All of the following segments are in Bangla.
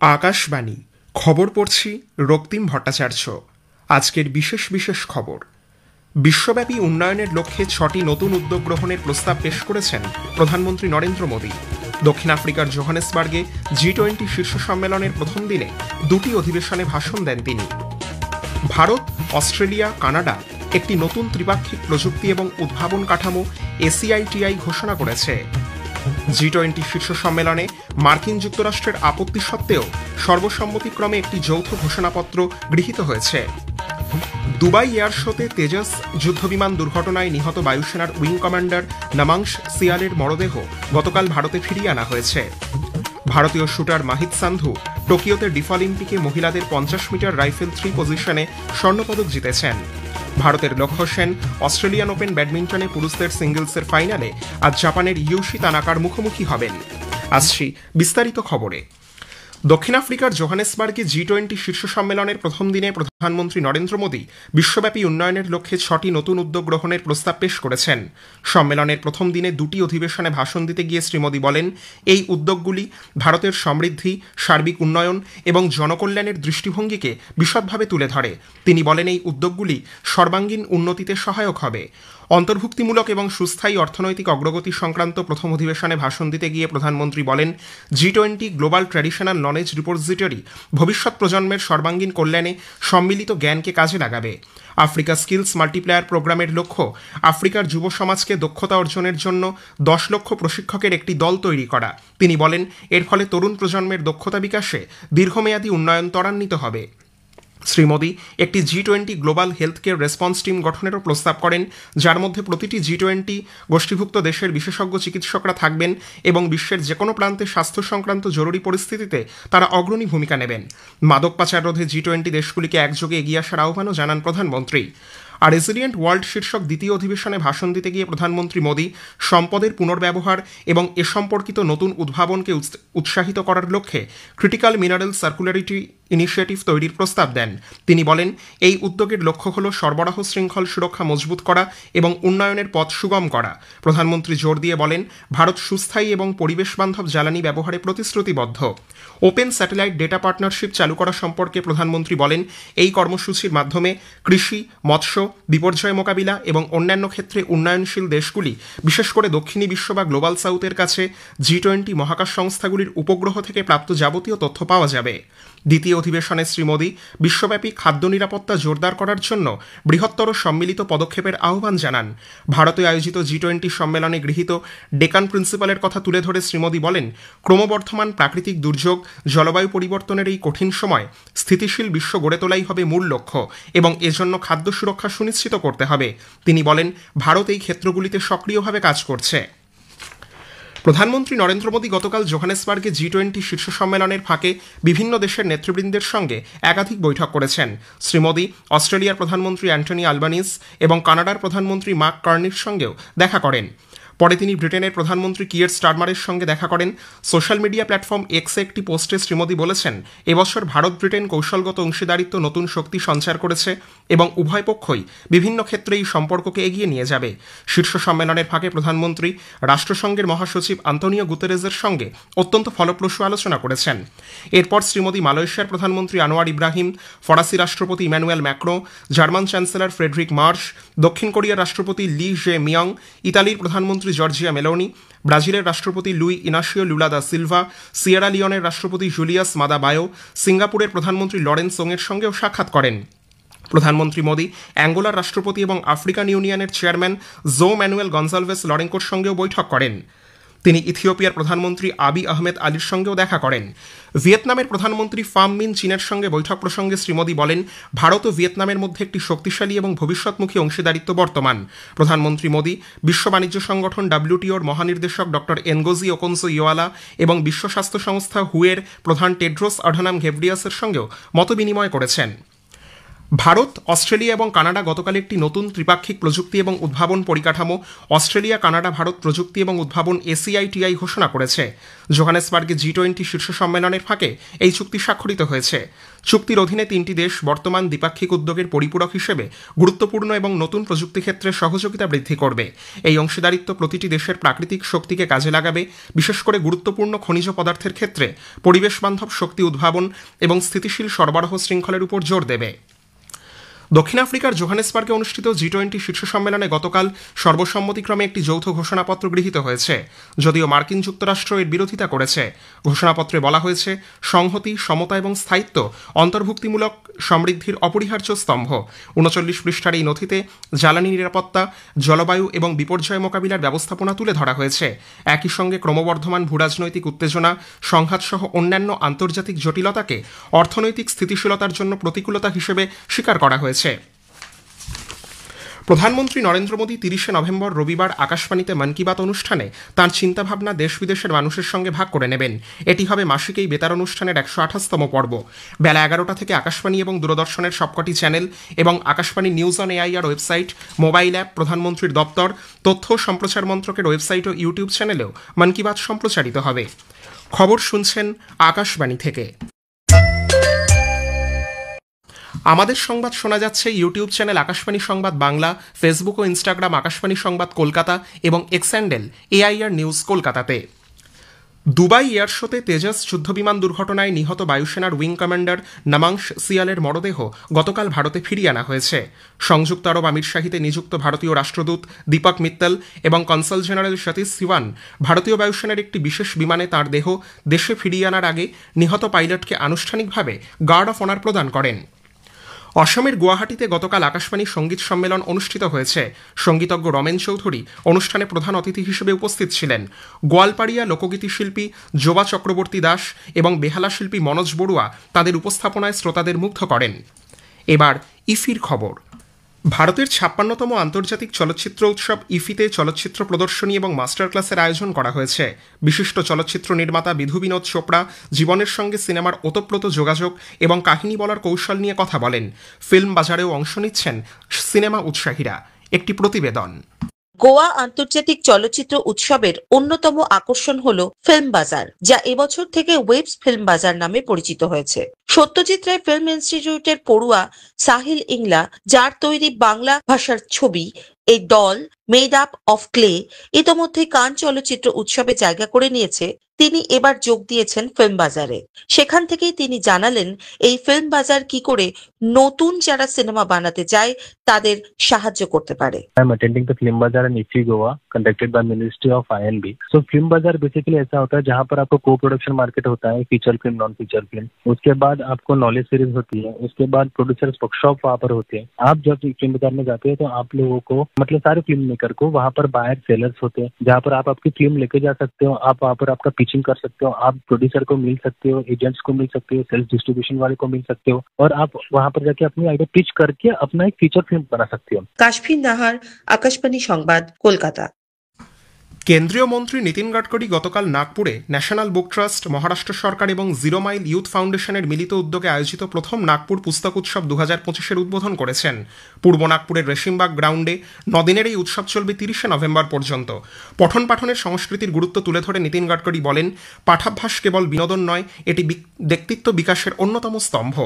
আকাশবাণী খবর পড়ছি রক্তিম ভট্টাচার্য। আজকের বিশেষ খবর। বিশ্বব্যাপী উন্নয়নের লক্ষ্যে 6টি নতুন উদ্যোগ গ্রহণের প্রস্তাব পেশ করেছেন প্রধানমন্ত্রী নরেন্দ্র মোদী। দক্ষিণ আফ্রিকার জোহানেসবার্গে G20 শীর্ষ সম্মেলনের প্রথম দিনে 2টি অধিবেশনে ভাষণ দেন তিনি। ভারত, অস্ট্রেলিয়া, কানাডা একটি নতুন ত্রিপাক্ষিক প্রযুক্তি এবং উদ্ভাবন কাঠামো ACITI ঘোষণা করেছে। G20 শীর্ষ সম্মেলনে মার্কিন যুক্তরাষ্ট্রের আপত্তি সত্ত্বেও সর্বসম্মতিক্রমে একটি যৌথ ঘোষণাপত্র গৃহীত হয়েছে। দুবাই এয়ার শোতে তেজস যুদ্ধবিমান দুর্ঘটনায় নিহত বায়ুসেনার উইং কমান্ডার নামাংশ সিয়ালের মরদেহ গতকাল ভারতে ফিরিয়ে আনা হয়েছে। ভারতীয় শুটার মাহিত সান্ধু টোকিওতে ডিফঅলিম্পিকে মহিলাদের 50 মিটার রাইফেল 3 পজিশনে স্বর্ণপদক জিতেছেন। ভারতের লক্ষ্য সেন অস্ট্রেলিয়ান ওপেন ব্যাডমিন্টনে পুরুষদের সিঙ্গলসের ফাইনালে আজ জাপানের ইউশি তানাকার মুখোমুখি হবেন। আসছি বিস্তারিত খবরে। দক্ষিণ আফ্রিকার জোহানেসবার্গে G20 শীর্ষ সম্মেলনের প্রথম দিনে প্রধানমন্ত্রী নরেন্দ্র মোদী বিশ্বব্যাপী উন্নয়নের লক্ষ্যে 6টি নতুন উদ্যোগ গ্রহণের প্রস্তাব পেশ করেছেন। সম্মেলনের প্রথম দিনে 2টি অধিবেশনে ভাষণ দিতে গিয়ে শ্রী মোদী বলেন, এই উদ্যোগগুলি ভারতের সমৃদ্ধি, সার্বিক উন্নয়ন এবং জনকল্যাণের দৃষ্টিভঙ্গিকে বিশদভাবে তুলে ধরে। তিনি বলেন, এই উদ্যোগগুলি সর্বাঙ্গীন উন্নতিতে সহায়ক হবে। অন্তর্ভুক্তিমূলক এবং সুস্থায়ী অর্থনৈতিক অগ্রগতি সংক্রান্ত প্রথম অধিবেশনে ভাষণ দিতে গিয়ে প্রধানমন্ত্রী বলেন, G20 global traditional knowledge repository ভবিষ্যৎ প্রজন্মের সর্বাঙ্গীন কল্যাণে সম্মিলিত জ্ঞানকে কাজে লাগাবে। আফ্রিকা স্কিলস মাল্টিপ্লায়ার প্রোগ্রামের লক্ষ্য আফ্রিকার যুব সমাজকে দক্ষতা অর্জনের জন্য 10 লক্ষ প্রশিক্ষকের একটি দল তৈরি করা। তিনি বলেন, এর ফলে তরুণ প্রজন্মের দক্ষতা বিকাশে দীর্ঘমেয়াদী উন্নয়ন ত্বরান্বিত হবে। শ্রী মোদী একটি G20 global health care response team গঠনেরও প্রস্তাব করেন, যার মধ্যে প্রতিটি G20 গোষ্ঠীভুক্ত দেশের বিশেষজ্ঞ চিকিৎসকরা থাকবেন এবং বিশ্বের যে কোনো প্রান্তে স্বাস্থ্য সংক্রান্ত জরুরি পরিস্থিতিতে তারা অগ্রণী ভূমিকা নেবেন। মাদক পাচার রোধে G20 দেশগুলিকে একযোগে এগিয়ে আসার আহ্বানও জানান প্রধানমন্ত্রী। আর রেজিলিয়েন্ট ওয়ার্ল্ড শীর্ষক দ্বিতীয় অধিবেশনে ভাষণ দিতে গিয়ে প্রধানমন্ত্রী মোদী সম্পদের পুনর্ব্যবহার এবং এ সম্পর্কিত নতুন উদ্ভাবনকে উৎসাহিত করার লক্ষ্যে ক্রিটিক্যাল মিনারেল সার্কুলারিটি ইনিশিয়েটিভ তৈরির প্রস্তাব দেন। তিনি বলেন, এই উদ্যোগের লক্ষ্য হল সরবরাহ শৃঙ্খল সুরক্ষা মজবুত করা এবং উন্নয়নের পথ সুগম করা। প্রধানমন্ত্রী জোর দিয়ে বলেন, ভারত সুস্থায়ী এবং পরিবেশ বান্ধব জ্বালানি ব্যবহারে প্রতিশ্রুতিবদ্ধ। ওপেন স্যাটেলাইট ডেটা পার্টনারশিপ চালু করা সম্পর্কে প্রধানমন্ত্রী বলেন, এই কর্মসূচির মাধ্যমে কৃষি, মৎস্য, বিপর্যয় মোকাবিলা এবং অন্যান্য ক্ষেত্রে উন্নয়নশীল দেশগুলি, বিশেষ করে দক্ষিণী বিশ্ব বা গ্লোবাল সাউথের কাছে G20 মহাকাশ সংস্থাগুলির উপগ্রহ থেকে প্রাপ্ত যাবতীয় তথ্য পাওয়া যাবে। দ্বিতীয় অধিবেশনে শ্রী মোদী বিশ্বব্যাপী খাদ্য নিরাপত্তা জোরদার করার জন্য বৃহত্তর সম্মিলিত পদক্ষেপের আহ্বান জানান। ভারতে আয়োজিত G20 সম্মেলনে গৃহীত ডেকান প্রিন্সিপালের কথা তুলে ধরে শ্রী মোদী বলেন, ক্রমবর্ধমান প্রাকৃতিক দুর্যোগ, জলবায়ু পরিবর্তনের এই কঠিন সময় স্থিতিশীল বিশ্ব গড়ে তোলাই হবে মূল লক্ষ্য এবং এজন্য খাদ্য সুরক্ষা সুনিশ্চিত করতে হবে। তিনি বলেন, ভারত এই ক্ষেত্রগুলিতে সক্রিয়ভাবে কাজ করছে। প্রধানমন্ত্রী নরেন্দ্র মোদী গতকাল জোহানেসবার্গে G20 শীর্ষ সম্মেলনের ফাঁকে বিভিন্ন দেশের নেতৃবৃন্দের সঙ্গে একাধিক বৈঠক করেছেন। শ্রী মোদী অস্ট্রেলিয়ার প্রধানমন্ত্রী অ্যান্টনি আলবানিজ এবং কানাডার প্রধানমন্ত্রী মার্ক কার্নির সঙ্গেও দেখা করেন। পরে তিনি ব্রিটেনের প্রধানমন্ত্রী কিয়ার স্টারমারের সঙ্গে দেখা করেন। সোশ্যাল মিডিয়া প্ল্যাটফর্ম এক্সে একটি পোস্টে শ্রী মোদী বলেছেন, এবছর ভারত ব্রিটেন কৌশলগত অংশীদারিত্ব নতুন শক্তি সঞ্চার করেছে এবং উভয় পক্ষই বিভিন্ন ক্ষেত্রে এই সম্পর্ককে এগিয়ে নিয়ে যাবে। শীর্ষ সম্মেলনের ফাঁকে প্রধানমন্ত্রী রাষ্ট্রসংঘের মহাসচিব আন্তোনিও গুতেরেজের সঙ্গে অত্যন্ত ফলপ্রসূ আলোচনা করেছেন। এরপর শ্রী মোদী মালয়েশিয়ার প্রধানমন্ত্রী আনোয়ার ইব্রাহিম, ফরাসি রাষ্ট্রপতি Emmanuel Macron, German chancellor Friedrich Merz, দক্ষিণ কোরিয়ার রাষ্ট্রপতি লি জে মিয়ং, ইতালির প্রধানমন্ত্রী জর্জিয়া মেলোনি, ব্রাজিলের রাষ্ট্রপতি Luiz Inacio Lula da Silva, Sierra লিওনের রাষ্ট্রপতি জুলিয়াস মাদা বায়ো, সিঙ্গাপুরের প্রধানমন্ত্রী লরেন্স সোংয়ের সঙ্গেও সাক্ষাৎ করেন। প্রধানমন্ত্রী মোদী অ্যাঙ্গোলার রাষ্ট্রপতি এবং আফ্রিকান ইউনিয়নের চেয়ারম্যান জো ম্যানুয়েল গনজালভেস লরেঙ্কোর সঙ্গেও বৈঠক করেন। তিনি ইথিওপিয়ার প্রধানমন্ত্রী আবি আহমেদ আলীর সঙ্গেও দেখা করেন। ভিয়েতনামের প্রধানমন্ত্রী ফাম মিন চিনের সঙ্গে বৈঠক প্রসঙ্গে শ্রী মোদী বলেন, ভারত ও ভিয়েতনামের মধ্যে একটি শক্তিশালী এবং ভবিষ্যৎমুখী অংশীদারিত্ব বর্তমান। প্রধানমন্ত্রী মোদী বিশ্ব বাণিজ্য সংগঠন WTOর মহানির্দেশক ডক্টর এনগোজি ওকনসো ইওয়ালা এবং বিশ্ব স্বাস্থ্য সংস্থা হুয়ের প্রধান টেড্রোস আধানাম ঘেব্রিয়াসের সঙ্গেও মতবিনিময় করেছেন। ভারত, অস্ট্রেলিয়া এবং কানাডা গতকাল একটি নতুন ত্রিপাক্ষিক প্রযুক্তি এবং উদ্ভাবন পরিকাঠামো অস্ট্রেলিয়া কানাডা ভারত প্রযুক্তি এবং উদ্ভাবন ACITI ঘোষণা করেছে। জোহানেসবার্গে G20 শীর্ষ সম্মেলনের ফাঁকে এই চুক্তি স্বাক্ষরিত হয়েছে। চুক্তির অধীনে তিনটি দেশ বর্তমান দ্বিপাক্ষিক উদ্যোগের পরিপূরক হিসেবে গুরুত্বপূর্ণ এবং নতুন প্রযুক্তি ক্ষেত্রে সহযোগিতা বৃদ্ধি করবে। এই অংশীদারিত্ব প্রতিটি দেশের প্রাকৃতিক শক্তিকে কাজে লাগাবে, বিশেষ করে গুরুত্বপূর্ণ খনিজ পদার্থের ক্ষেত্রে পরিবেশ বান্ধব শক্তি উদ্ভাবন এবং স্থিতিশীল সরবরাহ শৃঙ্খলের উপর জোর দেবে। দক্ষিণ আফ্রিকার জোহানেসবার্গে অনুষ্ঠিত G20 শীর্ষ সম্মেলনে গতকাল সর্বসম্মতিক্রমে একটি যৌথ ঘোষণাপত্র গৃহীত হয়েছে, যদিও মার্কিন যুক্তরাষ্ট্র এর বিরোধিতা করেছে। ঘোষণাপত্রে বলা হয়েছে, সংহতি, সমতা এবং স্থায়িত্ব অন্তর্ভুক্তিমূলক সমৃদ্ধির অপরিহার্য স্তম্ভ। 39 পৃষ্ঠার এই নথিতে জ্বালানি নিরাপত্তা, জলবায়ু এবং বিপর্যয় মোকাবিলার ব্যবস্থাপনা তুলে ধরা হয়েছে। একই সঙ্গে ক্রমবর্ধমান ভূরাজনৈতিক উত্তেজনা, সংঘাতসহ অন্যান্য আন্তর্জাতিক জটিলতাকে অর্থনৈতিক স্থিতিশীলতার জন্য প্রতিকূলতা হিসেবে স্বীকার করা হয়েছে। প্রধানমন্ত্রী নরেন্দ্র মোদী 30 নভেম্বর রবিবার আকাশবাণীতে মন কি বাত অনুষ্ঠানে তাঁর চিন্তাভাবনা দেশ বিদেশের মানুষের সঙ্গে ভাগ করে নেবেন। এটি হবে মাসিক এই বেতার অনুষ্ঠানের 128তম পর্ব। বেলা 11টা থেকে আকাশবাণী এবং দূরদর্শনের সবকটি চ্যানেল এবং Akashvani news on AIR website, mobile app, প্রধানমন্ত্রীর দপ্তর, তথ্য ও সম্প্রচার মন্ত্রকের ওয়েবসাইট ও ইউটিউব চ্যানেলেও মন কি বাত সম্প্রচারিত হবে। খবর শুনছেন আকাশবাণী থেকে। আমাদের সংবাদ শোনা যাচ্ছে ইউটিউব চ্যানেল আকাশবাণী সংবাদ বাংলা, ফেসবুক ও ইনস্টাগ্রাম আকাশবাণী সংবাদ কলকাতা এবং এক্স হ্যান্ডেল AIR নিউজ কলকাতাতে। দুবাই এয়ার শোতে তেজস যুদ্ধবিমান দুর্ঘটনায় নিহত বায়ুসেনার উইং কমান্ডার নামাংশ সিয়ালের মরদেহ গতকাল ভারতে ফিরিয়ে আনা হয়েছে। সংযুক্ত আরব আমিরশাহিতে নিযুক্ত ভারতীয় রাষ্ট্রদূত দীপক মিত্তল এবং কনসাল জেনারেল সতীশ সিওয়ান ভারতীয় বায়ুসেনার একটি বিশেষ বিমানে তাঁর দেহ দেশে ফিরিয়ে আনার আগে নিহত পাইলটকে আনুষ্ঠানিকভাবে গার্ড অফ অনার প্রদান করেন। অসমের গুয়াহাটিতে গতকাল আকাশবাণী সঙ্গীত সম্মেলন অনুষ্ঠিত হয়েছে। সঙ্গীতজ্ঞ রমেন চৌধুরী অনুষ্ঠানে প্রধান অতিথি হিসেবে উপস্থিত ছিলেন। গোয়ালপাড়িয়া লোকগীতি শিল্পী জোবা চক্রবর্তী দাস এবং বেহালা শিল্পী মনোজ বড়ুয়া তাদের উপস্থাপনায় শ্রোতাদের মুগ্ধ করেন। এবার ইফির খবর। ভারতের 56তম আন্তর্জাতিক চলচ্চিত্র উৎসব ইফিতে চলচ্চিত্র প্রদর্শনী এবং মাস্টার ক্লাসের আয়োজন করা হয়েছে। বিশিষ্ট চলচ্চিত্র নির্মাতা বিধু বিনোদ চোপড়া জীবনের সঙ্গে সিনেমার ওতপ্রোত যোগাযোগ এবং কাহিনী বলার কৌশল নিয়ে কথা বলেন। ফিল্ম বাজারেও অংশ নিচ্ছেন সিনেমা উৎসাহীরা। একটি প্রতিবেদন। গোয়া আন্তর্জাতিক চলচ্চিত্র উৎসবের অন্যতম আকর্ষণ হল ফিল্ম বাজার, যা এবছর থেকে ওয়েবস ফিল্ম বাজার নামে পরিচিত হয়েছে। সত্যজিৎ রায় ফিল্ম ইনস্টিটিউটের পড়ুয়া সাহিল ইংলা, যার তৈরি বাংলা ভাষার ছবি এই দল মেড আপ অফ ক্লে ইতোমধ্যে কান চলচ্চিত্র উৎসবে জায়গা করে নিয়েছে। তিনি এবার যোগ দিয়েছেন ফিল্ম বাজারে। সেখান থেকেই তিনি জানালেন এই ফিল্ম বাজার কি করে নতুন যারা সিনেমা বানাতে চায় তাদের সাহায্য করতে পারে। I am attending the film bazaar in IFFI Goa conducted by Ministry of INB. So film bazaar basically ऐसा होता है जहाँ पर आपको को प्रोडक्शन मार्केट होता है, feature film, non feature film. उसके बाद आपको नॉलेज सीरीज होती है, उसके बाद प्रोड्यूसर्स वर्कशॉप वहाँ पर होते हैं। आप जब फिल्म बाजार में जाते हैं तो आप लोगों को मतलब सारे फिल्म मेकर को वहाँ पर बायर सेलर्स होते हैं, जहाँ पर आप आपकी फिल्म लेके जा सकते हो। आप वहाँ पर आपका पिचिंग कर सकते हो, आप प्रोड्यूसर को मिल सकते हो, एजेंट्स को मिल सकते हो, सेल्स डिस्ट्रीब्यूशन वाले को मिल सकते हो और आप वहाँ पर जाके अपनी आइडिया पिच करके अपना एक फीचर फिल्म बना सकते हो। কাশফিন নাহার, আকাশবাণী সংবাদ, কলকাতা। কেন্দ্রীয় মন্ত্রী নীতিন গাডকারি গতকাল নাগপুরে ন্যাশনাল বুক ট্রাস্ট, মহারাষ্ট্র সরকার এবং জিরো মাইল ইউথ ফাউন্ডেশনের মিলিত উদ্যোগে আয়োজিত প্রথম নাগপুর পুস্তক উৎসব 2025-এর উদ্বোধন করেছেন। পূর্ব নাগপুরের রেশিমবাগ গ্রাউন্ডে 9 দিনের এই উৎসব চলবে 30 নভেম্বর পর্যন্ত। পঠন পাঠনের সংস্কৃতির গুরুত্ব তুলে ধরে নীতিন গাডকারি বলেন, পাঠাভ্যাস কেবল বিনোদন নয়, এটি ব্যক্তিত্ব বিকাশের অন্যতম স্তম্ভ।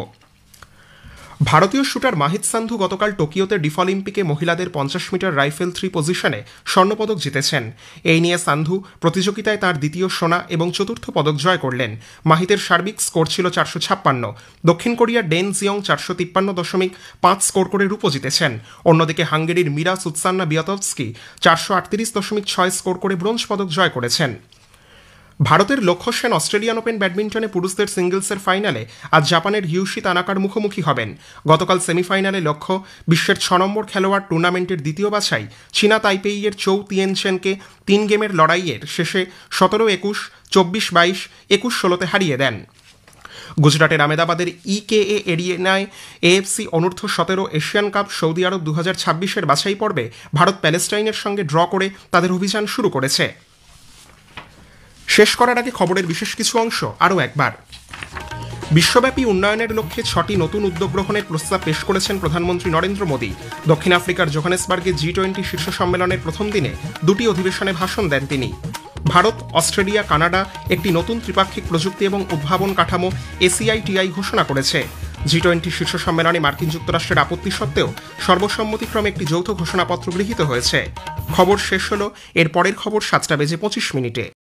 ভারতীয় শুটার মাহিত সান্ধু গতকাল টোকিওতে ডিফঅলিম্পিকে মহিলাদের 50 মিটার রাইফেল 3 পজিশনে স্বর্ণপদক জিতেছেন। এই নিয়ে সান্ধু প্রতিযোগিতায় তার দ্বিতীয় সোনা এবং চতুর্থ পদক জয় করলেন। মাহিতের সার্বিক স্কোর ছিল 456। দক্ষিণ কোরিয়ার ডেন জিয়ং 453.5 স্কোর করে রূপো জিতেছেন। অন্যদিকে হাঙ্গেরির মিরা সুৎসান্না বিয়াতভস্কি 438.6 স্কোর করে ব্রোঞ্জ পদক জয় করেছেন। ভারতের লক্ষ্য সেন অস্ট্রেলিয়ান ওপেন ব্যাডমিন্টনে পুরুষদের সিঙ্গলসের ফাইনালে আজ জাপানের হিউশি তানাকার মুখোমুখি হবেন। গতকাল সেমিফাইনালে লক্ষ্য বিশ্বের 6 নম্বর খেলোয়াড় টুর্নামেন্টের দ্বিতীয় বাছাই চীনা তাইপেইয়ের চৌ তিয়েনচেনকে 3 গেমের লড়াইয়ের শেষে 17-21, 24-22, 21-16 হারিয়ে দেন। গুজরাটের আমেদাবাদের EKA এরিনায় AFC অনূর্ধ্ব 17 এশিয়ান কাপ সৌদি আরব 2026-এর বাছাই পর্বে ভারত প্যালেস্টাইনের সঙ্গে ড্র করে তাদের অভিযান শুরু করেছে। শেষ করার আগে খবরের বিশেষ কিছু অংশ আরও একবার। বিশ্বব্যাপী উন্নয়নের লক্ষ্যে 6টি নতুন উদ্যোগ গ্রহণের প্রস্তাব পেশ করেছেন প্রধানমন্ত্রী নরেন্দ্র মোদী। দক্ষিণ আফ্রিকার জোহানেসবার্গে G20 শীর্ষ সম্মেলনের প্রথম দিনে 2টি অধিবেশনে ভাষণ দেন তিনি। ভারত, অস্ট্রেলিয়া, কানাডা একটি নতুন ত্রিপাক্ষিক প্রযুক্তি এবং উদ্ভাবন কাঠামো ACITI ঘোষণা করেছে। G20 শীর্ষ সম্মেলনে মার্কিন যুক্তরাষ্ট্রের আপত্তি সত্ত্বেও সর্বসম্মতিক্রমে একটি যৌথ ঘোষণাপত্র গৃহীত হয়েছে। খবর শেষ হলো, এর পরের খবর 7টা বেজে 25 মিনিটে।